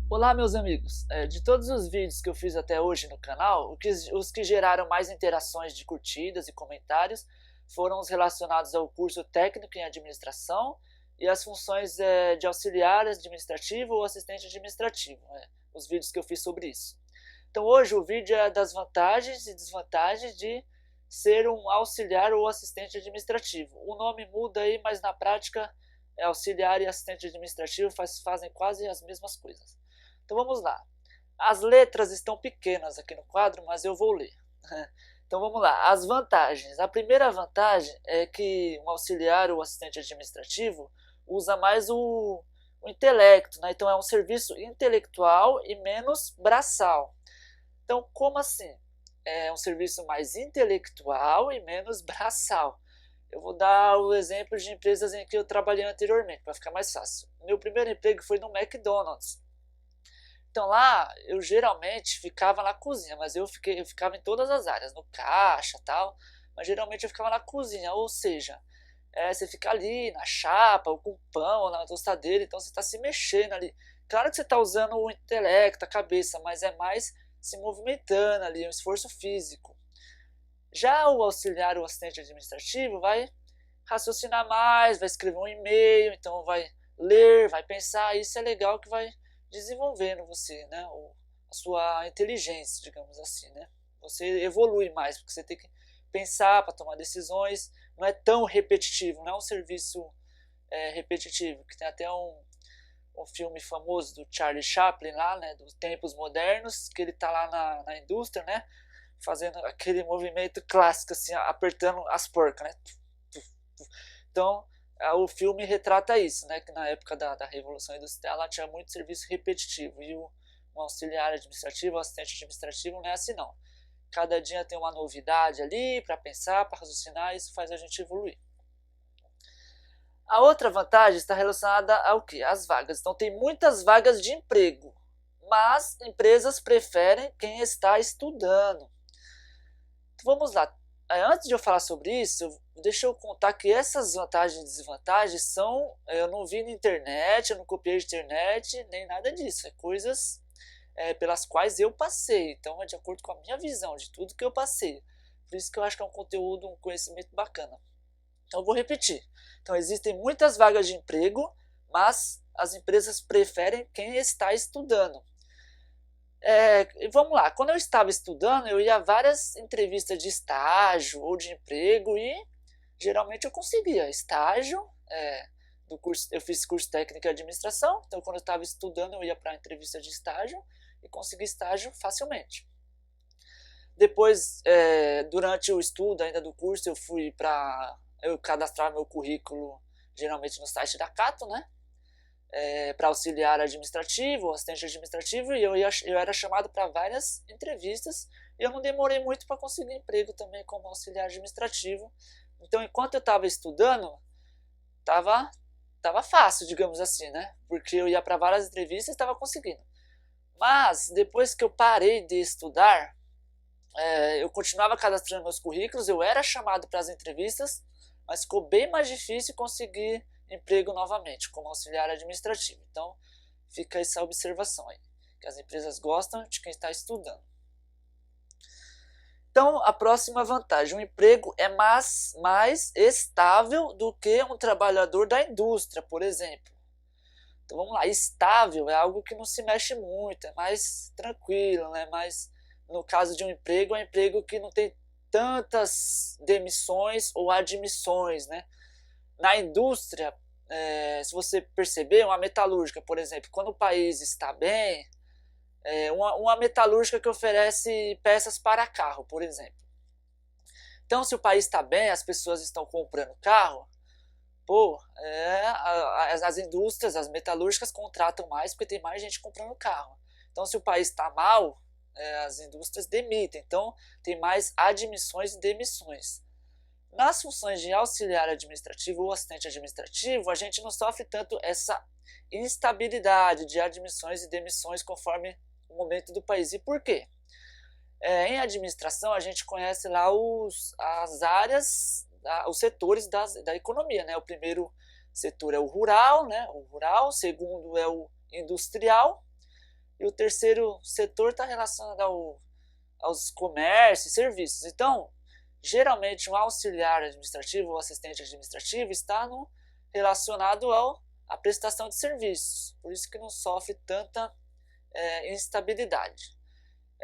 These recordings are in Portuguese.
Olá, meus amigos. De todos os vídeos que eu fiz até hoje no canal, os que geraram mais interações de curtidas e comentários foram os relacionados ao curso técnico em administração e as funções de auxiliar administrativo ou assistente administrativo, os vídeos que eu fiz sobre isso. Então hoje o vídeo é das vantagens e desvantagens de ser um auxiliar ou assistente administrativo. O nome muda aí, mas na prática auxiliar e assistente administrativo fazem quase as mesmas coisas. Então vamos lá. As letras estão pequenas aqui no quadro, mas eu vou ler. Então vamos lá. As vantagens. A primeira vantagem é que um auxiliar ou assistente administrativo usa mais o intelecto, né? Então é um serviço intelectual e menos braçal. Então, como assim? É um serviço mais intelectual e menos braçal. Eu vou dar o exemplo de empresas em que eu trabalhei anteriormente, para ficar mais fácil. Meu primeiro emprego foi no McDonald's. Então lá eu geralmente ficava na cozinha, mas eu ficava em todas as áreas, no caixa e tal, mas geralmente eu ficava na cozinha, ou seja, você fica ali na chapa, ou com pão, ou na tostadeira, então você está se mexendo ali. Claro que você está usando o intelecto, a cabeça, mas é mais se movimentando ali, um esforço físico. Já o auxiliar, o assistente administrativo, vai raciocinar mais, vai escrever um e-mail, então vai ler, vai pensar, isso é legal que vai desenvolvendo você, né, a sua inteligência, digamos assim, né? Você evolui mais, porque você tem que pensar para tomar decisões, não é tão repetitivo, não é um serviço repetitivo, que tem até um filme famoso do Charlie Chaplin lá, né, dos tempos modernos, que ele tá lá na indústria, né, fazendo aquele movimento clássico, assim, apertando as porcas, né? Então, o filme retrata isso, né? Que na época da Revolução Industrial ela tinha muito serviço repetitivo e um auxiliar administrativo, um assistente administrativo não é assim não. Cada dia tem uma novidade ali para pensar, para raciocinar, e isso faz a gente evoluir. A outra vantagem está relacionada ao que? Às vagas. Então tem muitas vagas de emprego, mas empresas preferem quem está estudando. Então, vamos lá. Antes de eu falar sobre isso, deixa eu contar que essas vantagens e desvantagens são, eu não vi na internet, eu não copiei de internet, nem nada disso. É coisas pelas quais eu passei. Então é de acordo com a minha visão de tudo que eu passei. Por isso que eu acho que é um conteúdo, um conhecimento bacana. Então eu vou repetir. Então existem muitas vagas de emprego, mas as empresas preferem quem está estudando. Vamos lá, quando eu estava estudando, eu ia a várias entrevistas de estágio ou de emprego e geralmente eu conseguia estágio. Do curso, eu fiz curso técnico em administração, então quando eu estava estudando eu ia para a entrevista de estágio e consegui estágio facilmente. Depois, durante o estudo ainda do curso, eu cadastrar meu currículo geralmente no site da Cato, né? Para auxiliar administrativo, assistente administrativo, e eu era chamado para várias entrevistas e eu não demorei muito para conseguir emprego também como auxiliar administrativo. Então, enquanto eu estava estudando, tava fácil, digamos assim, né? Porque eu ia para várias entrevistas e estava conseguindo. Mas depois que eu parei de estudar, eu continuava cadastrando meus currículos, eu era chamado para as entrevistas, mas ficou bem mais difícil conseguir emprego novamente como auxiliar administrativo. Então fica essa observação aí, que as empresas gostam de quem está estudando. Então a próxima vantagem, o emprego é mais estável do que um trabalhador da indústria, por exemplo. Então vamos lá, estável é algo que não se mexe muito, é mais tranquilo, né? Mas no caso de um emprego, é um emprego que não tem tantas demissões ou admissões, né? Na indústria, se você perceber, uma metalúrgica, por exemplo, quando o país está bem, uma metalúrgica que oferece peças para carro, por exemplo. Então, se o país está bem, as pessoas estão comprando carro, as indústrias, as metalúrgicas contratam mais porque tem mais gente comprando carro. Então, se o país está mal, as indústrias demitem. Então, tem mais admissões e demissões. Nas funções de auxiliar administrativo ou assistente administrativo, a gente não sofre tanto essa instabilidade de admissões e demissões conforme o momento do país. E por quê? Em administração, a gente conhece lá as áreas, os setores da economia, né? O primeiro setor é o rural, né? O segundo é o industrial, e o terceiro setor está relacionado aos comércios e serviços. Então, geralmente um auxiliar administrativo ou assistente administrativo está relacionado à prestação de serviços, por isso que não sofre tanta instabilidade.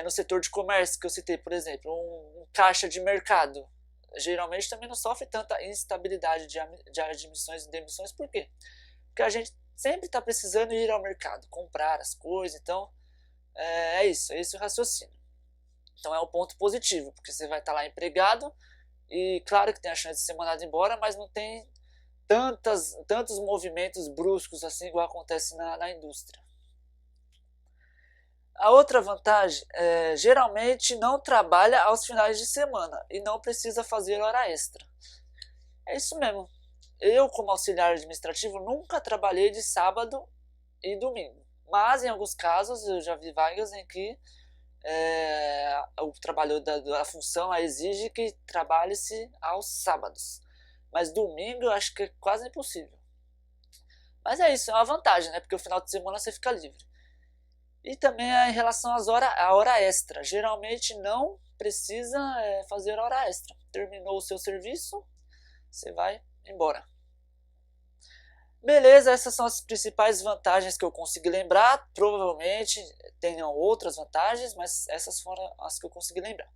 No setor de comércio que eu citei, por exemplo, um caixa de mercado, geralmente também não sofre tanta instabilidade de admissões e demissões. Por quê? Porque a gente sempre está precisando ir ao mercado, comprar as coisas, então é esse o raciocínio. Então é um ponto positivo, porque você vai estar lá empregado e claro que tem a chance de ser mandado embora, mas não tem tantos movimentos bruscos assim igual acontece na indústria. A outra vantagem é geralmente não trabalha aos finais de semana e não precisa fazer hora extra. É isso mesmo. Eu, como auxiliar administrativo, nunca trabalhei de sábado e domingo. Mas, em alguns casos, eu já vi vagas em que o trabalho da função exige que trabalhe-se aos sábados. Mas domingo eu acho que é quase impossível. Mas é isso, é uma vantagem, né? Porque o final de semana você fica livre. E também em relação à hora extra. Geralmente não precisa fazer hora extra. Terminou o seu serviço, você vai embora. Beleza, essas são as principais vantagens que eu consegui lembrar. Provavelmente tenham outras vantagens, mas essas foram as que eu consegui lembrar.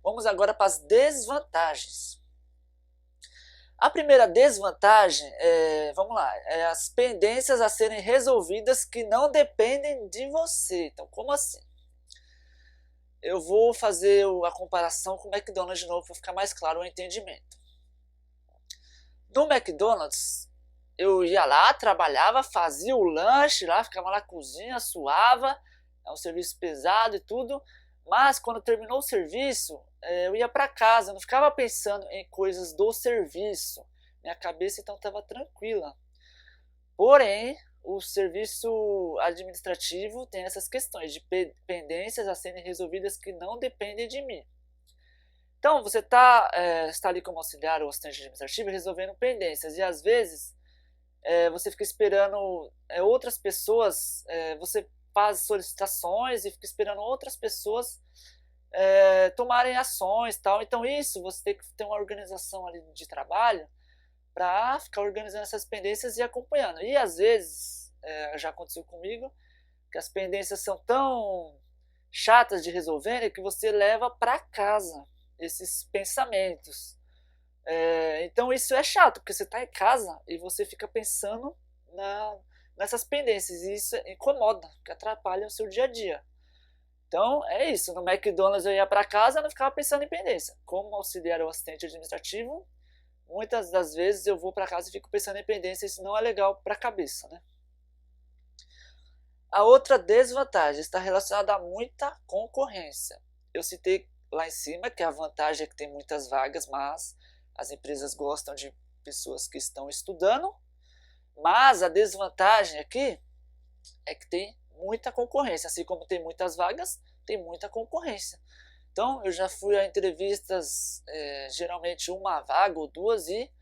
Vamos agora para as desvantagens. A primeira desvantagem vamos lá, é as pendências a serem resolvidas que não dependem de você. Então, como assim? Eu vou fazer a comparação com o McDonald's de novo para ficar mais claro o entendimento. No McDonald's, eu ia lá, trabalhava, fazia o lanche lá, ficava na cozinha, suava, é um serviço pesado e tudo, mas quando terminou o serviço, eu ia para casa, eu não ficava pensando em coisas do serviço, minha cabeça então estava tranquila. Porém, o serviço administrativo tem essas questões de pendências a serem resolvidas que não dependem de mim. Então, você está ali como auxiliar ou assistente administrativo resolvendo pendências e às vezes você fica esperando outras pessoas, você faz solicitações e fica esperando outras pessoas tomarem ações, tal. Então isso você tem que ter uma organização ali de trabalho para ficar organizando essas pendências e acompanhando. E às vezes já aconteceu comigo que as pendências são tão chatas de resolver que você leva para casa esses pensamentos. Então isso é chato, porque você está em casa e você fica pensando nessas pendências, e isso incomoda, que atrapalha o seu dia a dia. Então é isso, no McDonald's eu ia para casa e não ficava pensando em pendência. Como auxiliar ou assistente administrativo, muitas das vezes eu vou para casa e fico pensando em pendência, e isso não é legal para a cabeça, né? A outra desvantagem está relacionada a muita concorrência. Eu citei lá em cima que a vantagem é que tem muitas vagas, mas as empresas gostam de pessoas que estão estudando, mas a desvantagem aqui é que tem muita concorrência. Assim como tem muitas vagas, tem muita concorrência. Então, eu já fui a entrevistas, geralmente uma vaga ou duas, e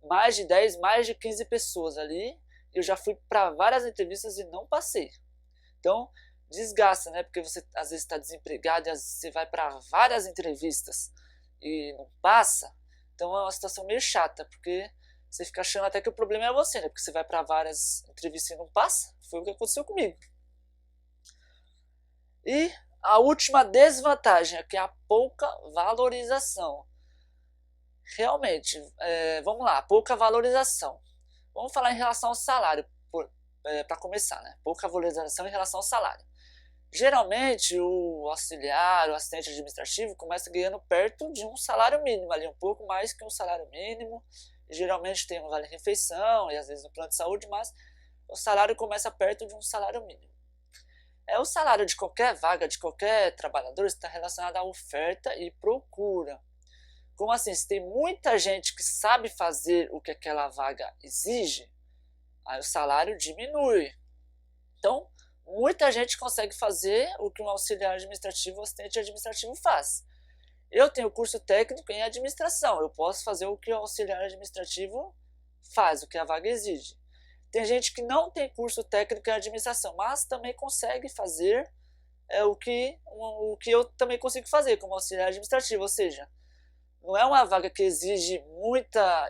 mais de 10, mais de 15 pessoas ali. Eu já fui para várias entrevistas e não passei. Então, desgasta, né? Porque você às vezes está desempregado e às vezes você vai para várias entrevistas e não passa. Então é uma situação meio chata, porque você fica achando até que o problema é você, né? Porque você vai para várias entrevistas e não passa. Foi o que aconteceu comigo. E a última desvantagem é que é a pouca valorização. Realmente, vamos lá, pouca valorização. Vamos falar em relação ao salário, para começar, né? Pouca valorização em relação ao salário. Geralmente o auxiliar, o assistente administrativo começa ganhando perto de um salário mínimo, ali um pouco mais que um salário mínimo. Geralmente tem um vale-refeição e às vezes um plano de saúde, mas o salário começa perto de um salário mínimo. O salário de qualquer vaga, de qualquer trabalhador, está relacionado à oferta e procura. Como assim? Se tem muita gente que sabe fazer o que aquela vaga exige, aí o salário diminui. Então, muita gente consegue fazer o que um auxiliar administrativo ou assistente administrativo faz. Eu tenho curso técnico em administração, eu posso fazer o que o auxiliar administrativo faz, o que a vaga exige. Tem gente que não tem curso técnico em administração, mas também consegue fazer o que eu também consigo fazer como auxiliar administrativo, ou seja, não é uma vaga que exige muita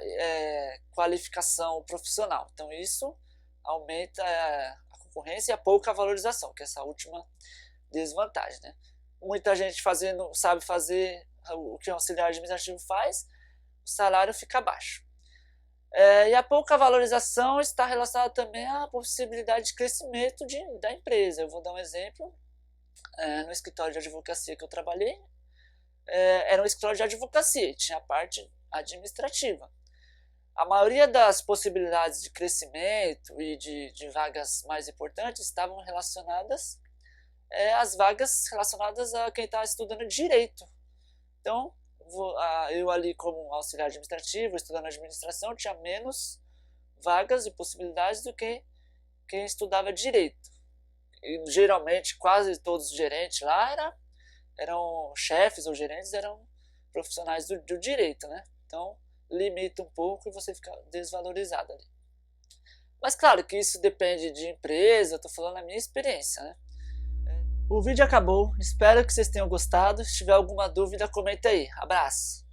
qualificação profissional. Então isso aumenta a concorrência e a pouca valorização, que é essa última desvantagem, né? Muita gente sabe fazer o que o auxiliar administrativo faz, o salário fica baixo. E a pouca valorização está relacionada também à possibilidade de crescimento da empresa. Eu vou dar um exemplo. No escritório de advocacia que eu trabalhei, era um escritório de advocacia, tinha a parte administrativa. A maioria das possibilidades de crescimento e de vagas mais importantes estavam relacionadas às vagas relacionadas a quem está estudando direito. Então, eu ali como auxiliar administrativo, estudando administração, tinha menos vagas e possibilidades do que quem estudava direito. E, geralmente, quase todos os gerentes lá eram chefes ou gerentes, eram profissionais do direito, né? Então, limita um pouco e você fica desvalorizado ali. Mas claro que isso depende de empresa, eu estou falando a minha experiência, né? O vídeo acabou, espero que vocês tenham gostado. Se tiver alguma dúvida, comenta aí. Abraço!